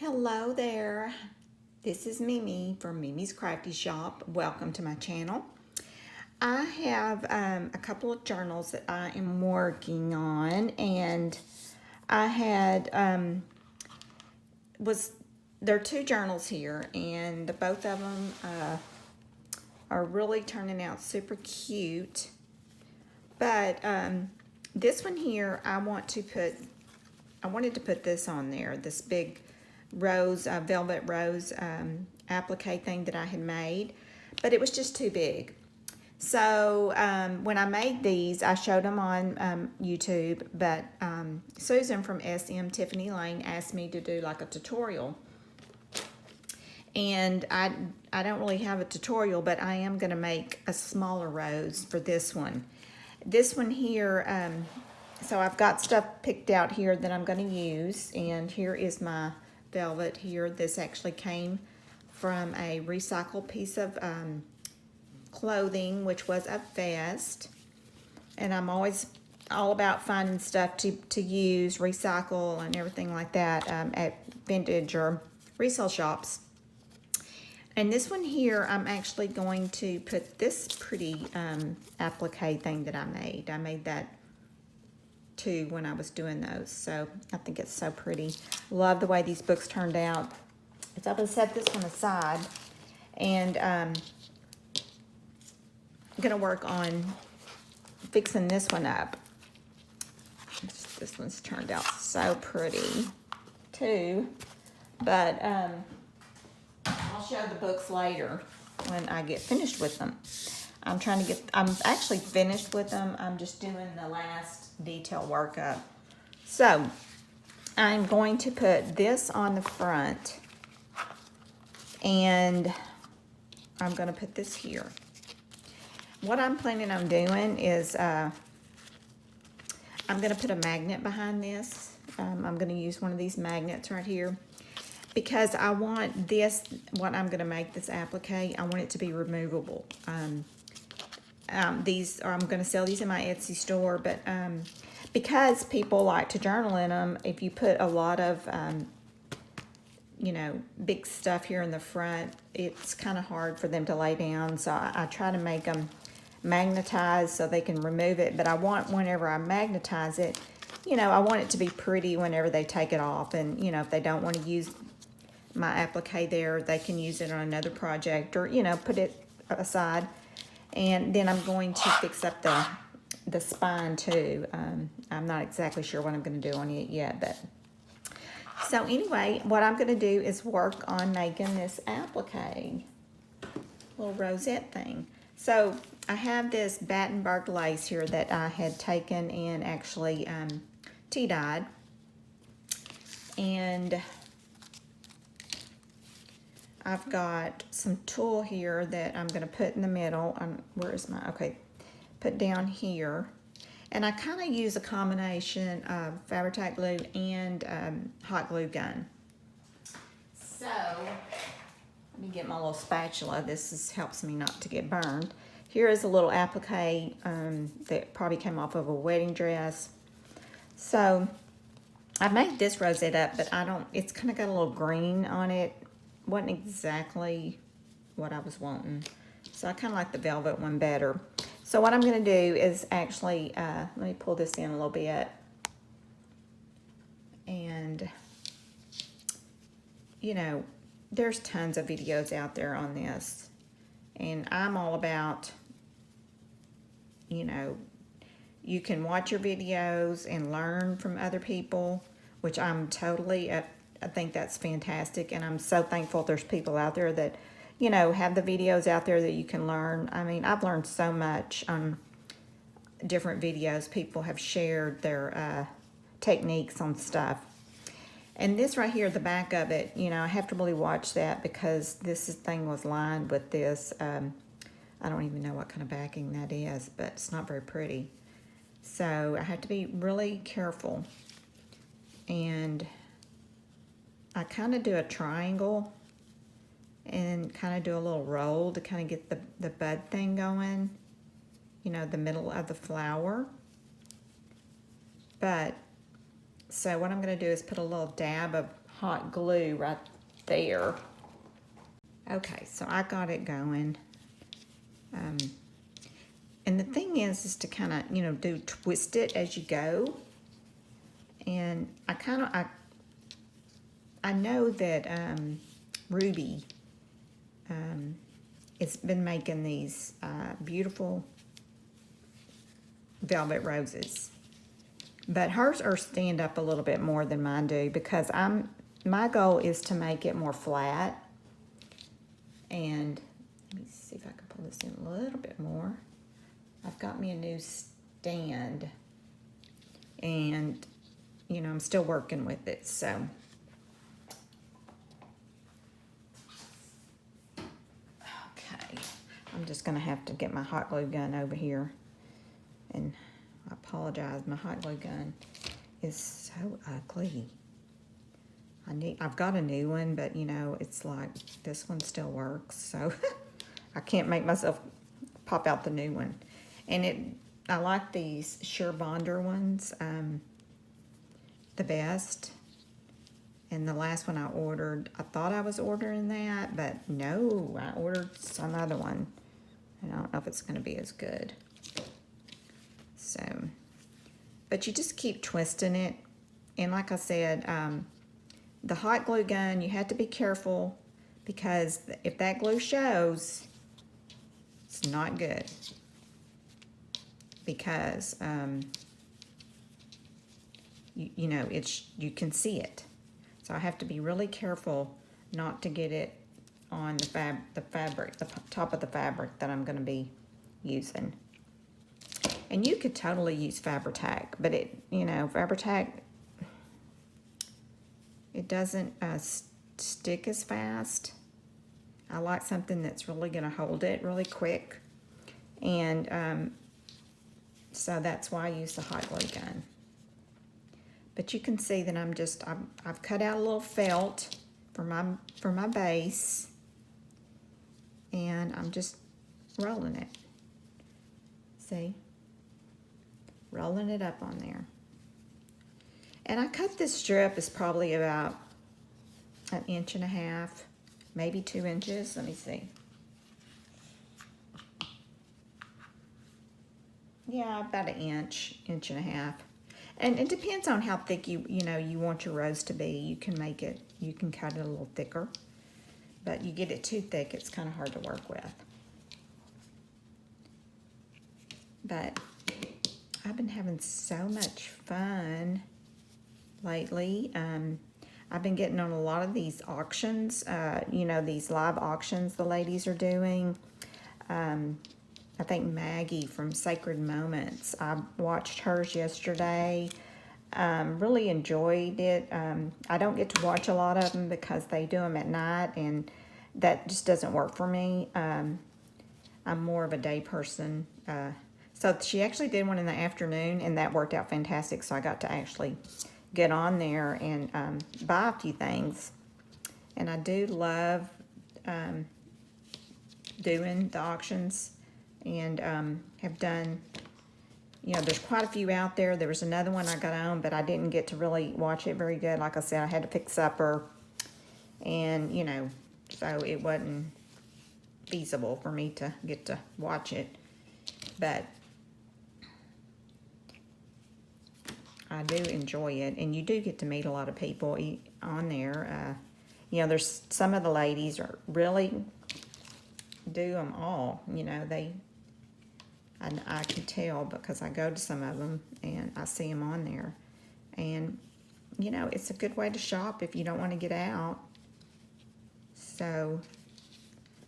Hello there, this is Mimi from Mimi's Crafty Shop. Welcome to my channel. I have a couple of journals that I am working on, and I had, there are two journals here, and both of them are really turning out super cute. But this one here, I wanted to put this on there, this big rose, velvet rose applique thing that I had made, but it was just too big. So when I made these, I showed them on YouTube, but Susan from SM TiffanyLane asked me to do like a tutorial. And I don't really have a tutorial, but I am going to make a smaller rose for this one. This one here, so I've got stuff picked out here that I'm going to use, and here is my velvet here. This actually came from a recycled piece of clothing, which was a vest. And I'm always all about finding stuff to use, recycle, and everything like that at vintage or resale shops. And this one here, I'm actually going to put this pretty applique thing that I made. I made that too when I was doing those, so I think it's so pretty. Love the way these books turned out. So I'm going to set this one aside, and I'm going to work on fixing this one up. This one's turned out so pretty too, but I'll show the books later when I get finished with them. I'm actually finished with them. I'm just doing the last detail work up. So I'm going to put this on the front, and I'm going to put this here. What I'm planning on doing is I'm going to put a magnet behind this. I'm going to use one of these magnets right here, because I want this, what I'm going to make this applique, I want it to be removable. I'm going to sell these in my Etsy store, but because people like to journal in them, if you put a lot of, big stuff here in the front, it's kind of hard for them to lay down. So I try to make them magnetized so they can remove it. But I want, whenever I magnetize it, I want it to be pretty whenever they take it off. And, if they don't want to use my applique there, they can use it on another project, or, put it aside. And then I'm going to fix up the spine too. I'm not exactly sure what I'm going to do on it yet, but so anyway, what I'm going to do is work on making this applique, little rosette thing. So I have this Battenberg lace here that I had taken and actually tea dyed, and I've got some tulle here that I'm going to put in the middle. Where is my, okay, put down here. And I kind of use a combination of Fabri-Tac glue and hot glue gun. So, let me get my little spatula. This helps me not to get burned. Here is a little applique that probably came off of a wedding dress. So, I made this rosette up, but it's kind of got a little green on it. Wasn't exactly what I was wanting, so I kind of like the velvet one better. So what I'm going to do is actually let me pull this in a little bit, and there's tons of videos out there on this, and I'm all about, you can watch your videos and learn from other people, which I'm totally I think that's fantastic, and I'm so thankful there's people out there that, have the videos out there that you can learn. I mean, I've learned so much on different videos. People have shared their techniques on stuff. And this right here, the back of it, I have to really watch that, because this thing was lined with this. I don't even know what kind of backing that is, but it's not very pretty. So I have to be really careful. And I kind of do a triangle and kind of do a little roll to kind of get the bud thing going, the middle of the flower. But So what I'm going to do is put a little dab of hot glue right there. Okay, so I got it going. And the thing is to kind of, you know, twist it as you go. And I know that Ruby has been making these beautiful velvet roses. But hers are stand up a little bit more than mine do because my goal is to make it more flat. And let me see if I can pull this in a little bit more. I've got me a new stand, and you know, I'm still working with it, so. Okay, I'm just gonna have to get my hot glue gun over here, and I apologize, my hot glue gun is so ugly. I've got a new one, but you know, it's like this one still works, so I can't make myself pop out the new one. And I like these Sure Bonder ones the best. And the last one I ordered, I thought I was ordering that, but no, I ordered some other one. And I don't know if it's going to be as good. So, but you just keep twisting it. And like I said, the hot glue gun, you have to be careful because if that glue shows, it's not good. Because you know, you can see it, so I have to be really careful not to get it on the fabric, the top of the fabric that I'm going to be using. And you could totally use Fabri-Tac, but you know, Fabri-Tac, it doesn't stick as fast. I like something that's really going to hold it really quick, and so that's why I use the hot glue gun. But you can see that I've cut out a little felt for my base, and I'm just rolling it. See? Rolling it up on there. And I cut this strip is probably about 1.5 inches, maybe 2 inches. Let me see. Yeah, about 1 inch, 1.5 inches. And it depends on how thick you want your rose to be. You can cut it a little thicker. But you get it too thick, it's kind of hard to work with. But I've been having so much fun lately. I've been getting on a lot of these auctions, you know, these live auctions the ladies are doing. I think Maggie from Sacred Moments, I watched hers yesterday. Really enjoyed it. I don't get to watch a lot of them because they do them at night, and that just doesn't work for me. I'm more of a day person. So she actually did one in the afternoon, and that worked out fantastic. So I got to actually get on there and buy a few things. And I do love doing the auctions, and have done, you know, there's quite a few out there. There was another one I got on, but I didn't get to really watch it very good. Like I said, I had to fix supper, and, you know, so it wasn't feasible for me to get to watch it. But I do enjoy it, and you do get to meet a lot of people on there. You know, there's some of the ladies are really do them all. You know, I can tell because I go to some of them and I see them on there. And, you know, it's a good way to shop if you don't want to get out. So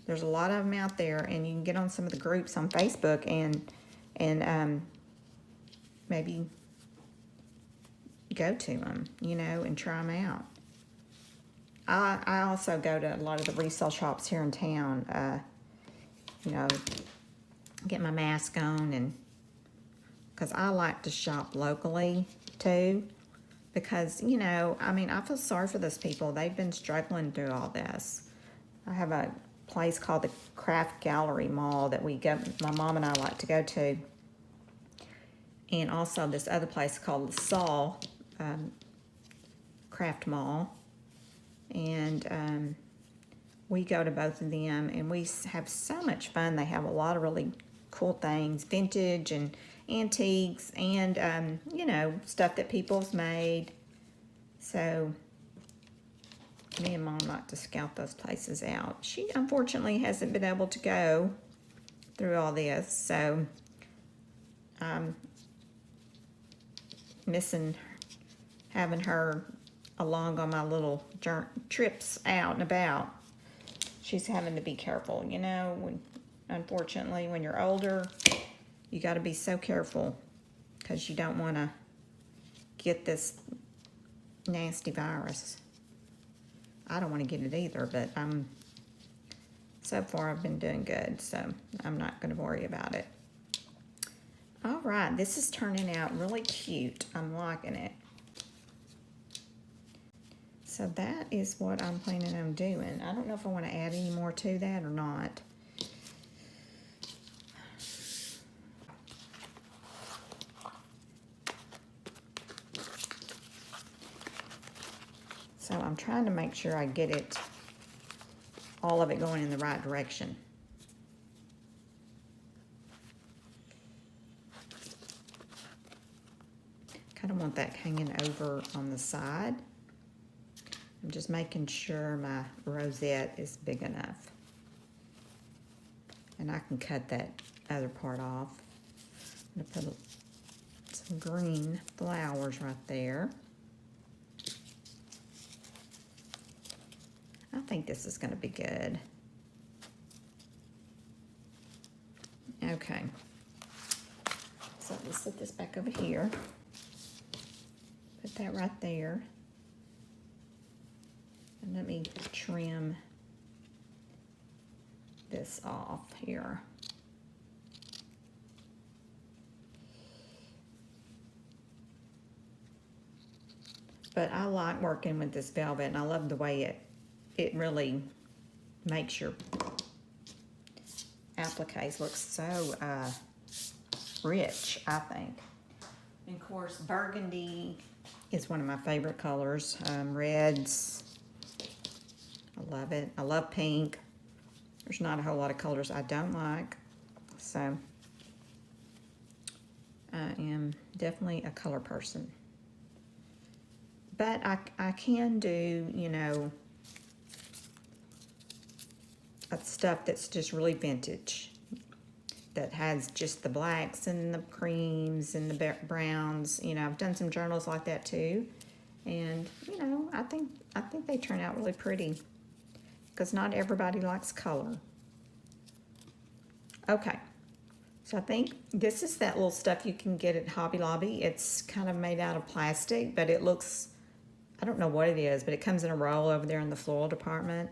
there's a lot of them out there, and you can get on some of the groups on Facebook and maybe go to them, you know, and try them out. I also go to a lot of the resale shops here in town, you know, get my mask on, and because I like to shop locally too, because, you know, I mean, I feel sorry for those people. They've been struggling through all this. I have a place called the Craft Gallery Mall that my mom and I like to go to, and also this other place called the Saw Craft Mall. and we go to both of them, and we have so much fun. They have a lot of really cool things, vintage and antiques, and you know, stuff that people's made. So me and Mom like to scout those places out. She unfortunately hasn't been able to go through all this, so I'm missing having her along on my little trips out and about. She's having to be careful, you know. Unfortunately, when you're older, you got to be so careful because you don't want to get this nasty virus. I don't want to get it either, but so far I've been doing good, so I'm not going to worry about it. All right, this is turning out really cute. I'm liking it. So that is what I'm planning on doing. I don't know if I want to add any more to that or not. So I'm trying to make sure I get it, all of it going in the right direction. Kind of want that hanging over on the side. I'm just making sure my rosette is big enough. And I can cut that other part off. I'm going to put some green flowers right there. I think this is going to be good. Okay. So let's set this back over here. Put that right there. And let me trim this off here. But I like working with this velvet, and I love the way it really makes your appliques look so rich, I think. And of course, burgundy is one of my favorite colors. Reds, I love it. I love pink. There's not a whole lot of colors I don't like. So I am definitely a color person. But I can do, you know, stuff that's just really vintage, that has just the blacks and the creams and the browns. You know, I've done some journals like that too, and you know, I think they turn out really pretty because not everybody likes color. Okay, so I think this is that little stuff you can get at Hobby Lobby. It's kind of made out of plastic, but it looks, I don't know what it is, but it comes in a roll over there in the floral department.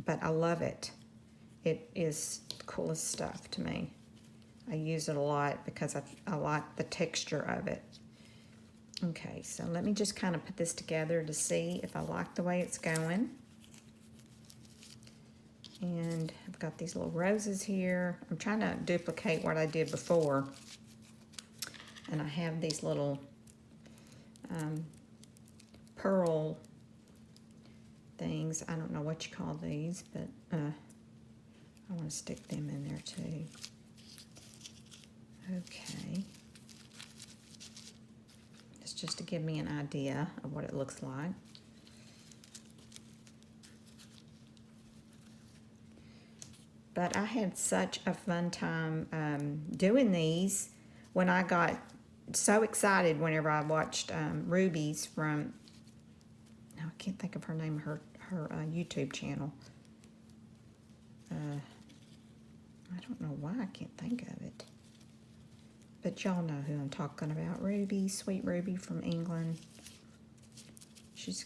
But I love it. It is the coolest stuff to me. I use it a lot because I like the texture of it. Okay, so let me just kind of put this together to see if I like the way it's going. And I've got these little roses here. I'm trying to duplicate what I did before. And I have these little pearl things. I don't know what you call these, but I want to stick them in there too. Okay. It's just to give me an idea of what it looks like. But I had such a fun time doing these when I got so excited whenever I watched Ruby's from, I can't think of her name, her YouTube channel. I don't know why I can't think of it. But y'all know who I'm talking about. Ruby, Sweet Ruby from England.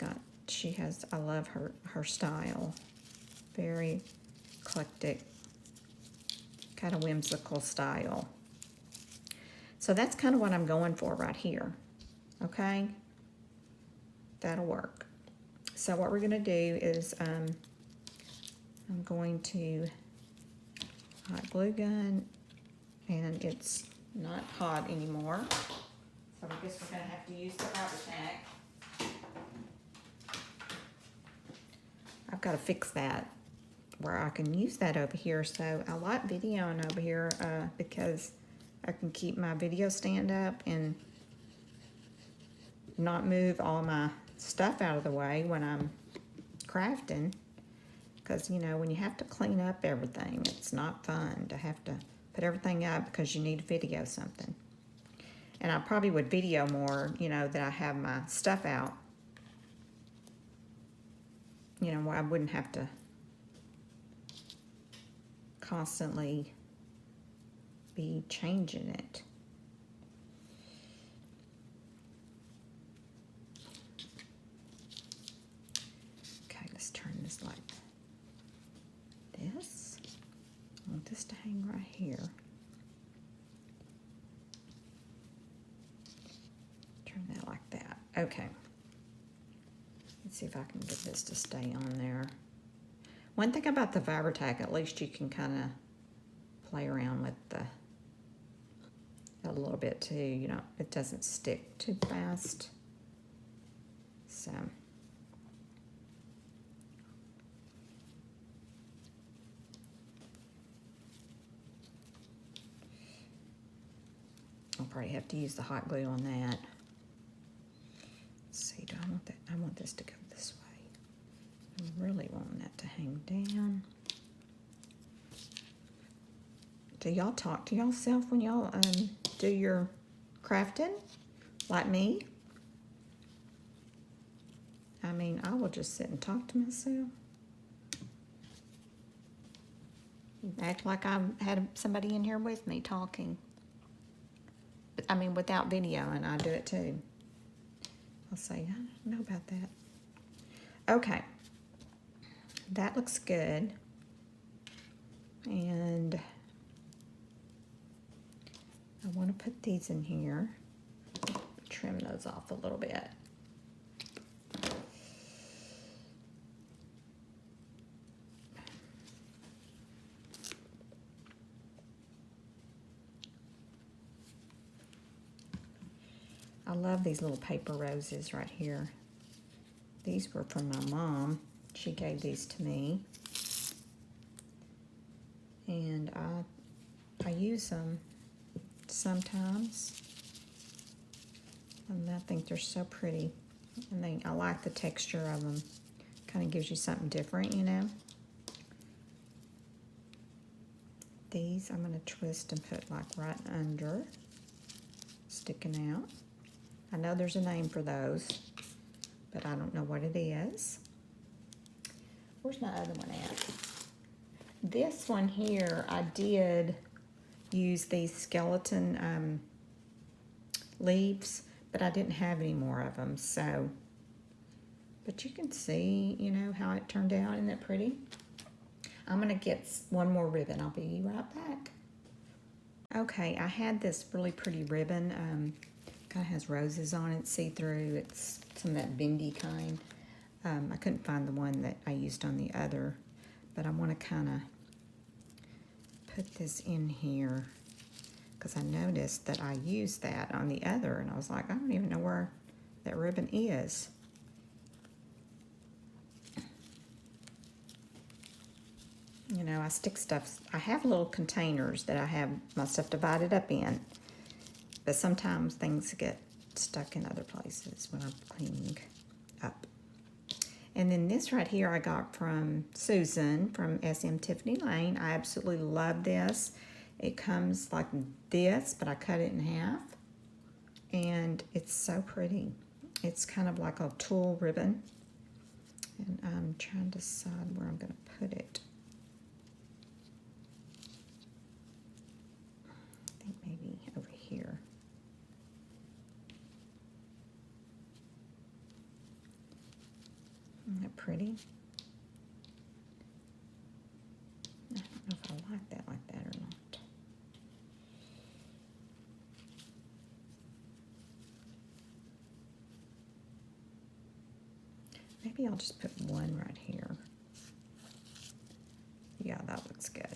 I love her style. Very eclectic, kind of whimsical style. So that's kind of what I'm going for right here. Okay? That'll work. So what we're going to do is I'm going to hot glue gun, and it's not hot anymore. So I guess we're going to have to use the Applique. I've got to fix that where I can use that over here. So I like videoing over here because I can keep my video stand up and not move all my stuff out of the way when I'm crafting. Because, you know, when you have to clean up everything, it's not fun to have to put everything up because you need to video something. And I probably would video more, you know, that I have my stuff out. You know, where I wouldn't have to constantly be changing it. Okay, let's turn this like this. I want this to hang right here. Turn that like that. Okay. Let's see if I can get this to stay on there. One thing about the Vibertac, at least you can kind of play around with a little bit too. You know, it doesn't stick too fast. So. I'll probably have to use the hot glue on that. Let's see, do I want that? I want this to go this way. I'm really wanting that to hang down. Do y'all talk to yourself when y'all do your crafting, like me? I mean, I will just sit and talk to myself. Act like I had somebody in here with me talking. But I mean, without video, and I do it too. I'll say, I don't know about that. Okay. That looks good. And I want to put these in here. Trim those off a little bit. I love these little paper roses right here. These were from my mom. She gave these to me. And I use them sometimes. And I think they're so pretty. And I like the texture of them. Kind of gives you something different, you know. These I'm going to twist and put like right under, sticking out. I know there's a name for those, but I don't know what it is. Where's my other one at? This one here, I did use these skeleton leaves, but I didn't have any more of them, so. But you can see, you know, how it turned out. Isn't that pretty? I'm gonna get one more ribbon. I'll be right back. Okay, I had this really pretty ribbon. Kind of has roses on it, see-through. It's some of that bendy kind. I couldn't find the one that I used on the other, but I want to kind of put this in here because I noticed that I used that on the other, and I was like, I don't even know where that ribbon is. You know, I stick stuff. I have little containers that I have my stuff divided up in. But sometimes things get stuck in other places when I'm cleaning up. And then this right here I got from Susan from SM TiffanyLane. I absolutely love this. It comes like this, but I cut it in half. And it's so pretty. It's kind of like a tulle ribbon. And I'm trying to decide where I'm going to put it. I think maybe over here. Isn't that pretty? I don't know if I like that or not. Maybe I'll just put one right here. Yeah, that looks good.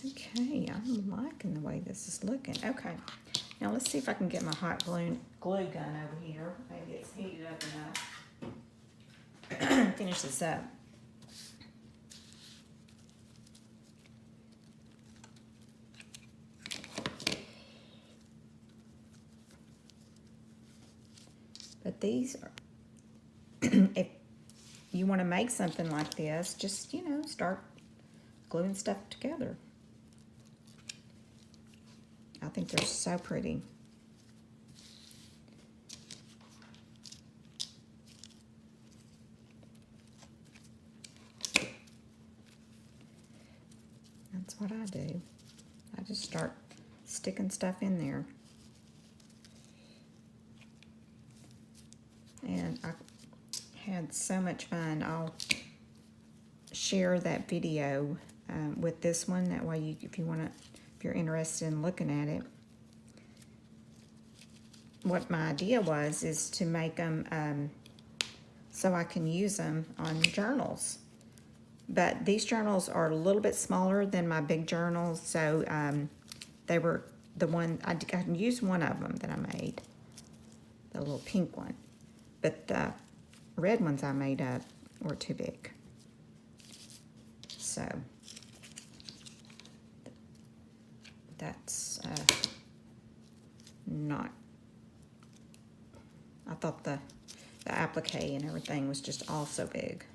Okay, I'm liking the way this is looking. Okay, now let's see if I can get my hot glue gun over here. Maybe it's heated up enough. finish this up. But these are, if you want to make something like this, just, you know, start gluing stuff together. I think they're so pretty. That's what I do. I just start sticking stuff in there. And I had so much fun. I'll share that video with this one. That way, if you're interested in looking at it. What my idea is to make them so I can use them on journals. But these journals are a little bit smaller than my big journals, so they were the one, I used one of them that I made, the little pink one. But the red ones I made up were too big. So that's not, I thought the applique and everything was just all so big.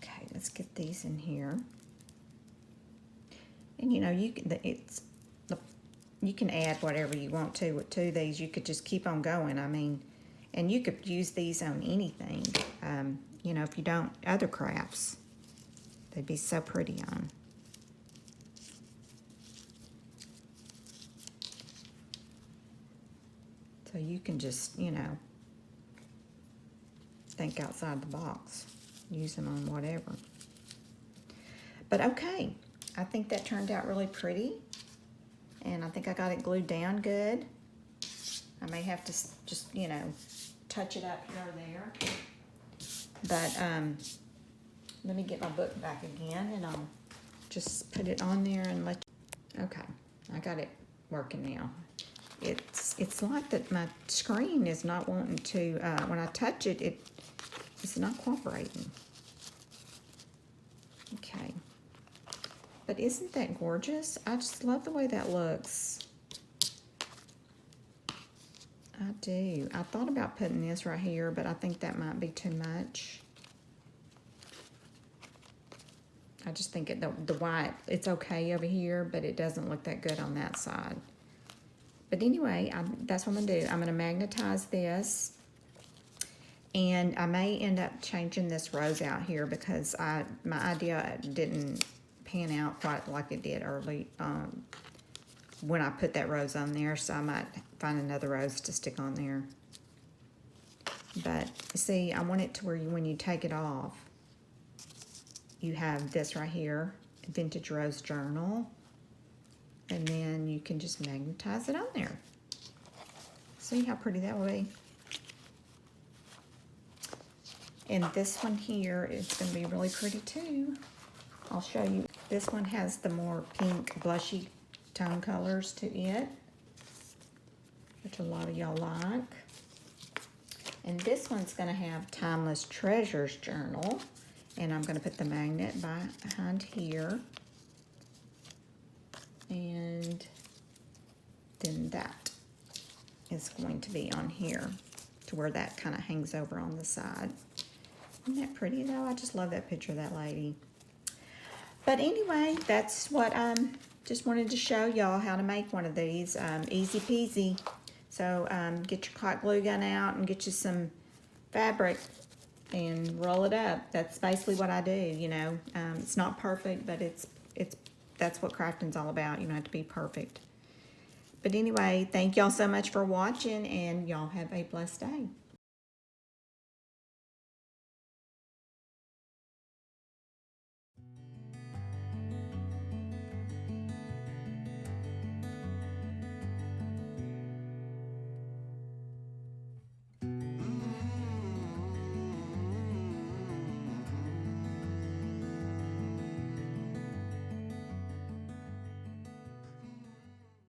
Okay, let's get these in here. And you know, you can add whatever you want to these. You could just keep on going. I mean, and you could use these on anything. You know, if you don't, other crafts, they'd be so pretty on. So you can just, you know, think outside the box. Use them on whatever. But okay, I think that turned out really pretty. And I think I got it glued down good. I may have to just, you know, touch it up here or there. But let me get my book back again and I'll just put it on there and let you. Okay, I got it working now. It's like that my screen is not wanting to, when I touch it, it's not cooperating. Okay. But isn't that gorgeous? I just love the way that looks. I do. I thought about putting this right here, but I think that might be too much. I just think the white, it's okay over here, but it doesn't look that good on that side. But anyway, that's what I'm going to do. I'm going to magnetize this. And I may end up changing this rose out here because my idea didn't pan out quite like it did early when I put that rose on there. So I might find another rose to stick on there. But see, I want it to where when you take it off, you have this right here, Vintage Rose Journal. And then you can just magnetize it on there. See how pretty that will be? And this one here is going to be really pretty too. I'll show you. This one has the more pink, blushy tone colors to it, which a lot of y'all like. And this one's going to have Timeless Treasures Journal. And I'm going to put the magnet behind here. And then that is going to be on here to where that kind of hangs over on the side. Isn't that pretty though? I just love that picture of that lady. But anyway, that's what I just wanted to show y'all how to make one of these. Easy peasy. So get your hot glue gun out and get you some fabric and roll it up. That's basically what I do, you know. It's not perfect, but that's what crafting's all about. You don't have to be perfect. But anyway, thank y'all so much for watching, and y'all have a blessed day.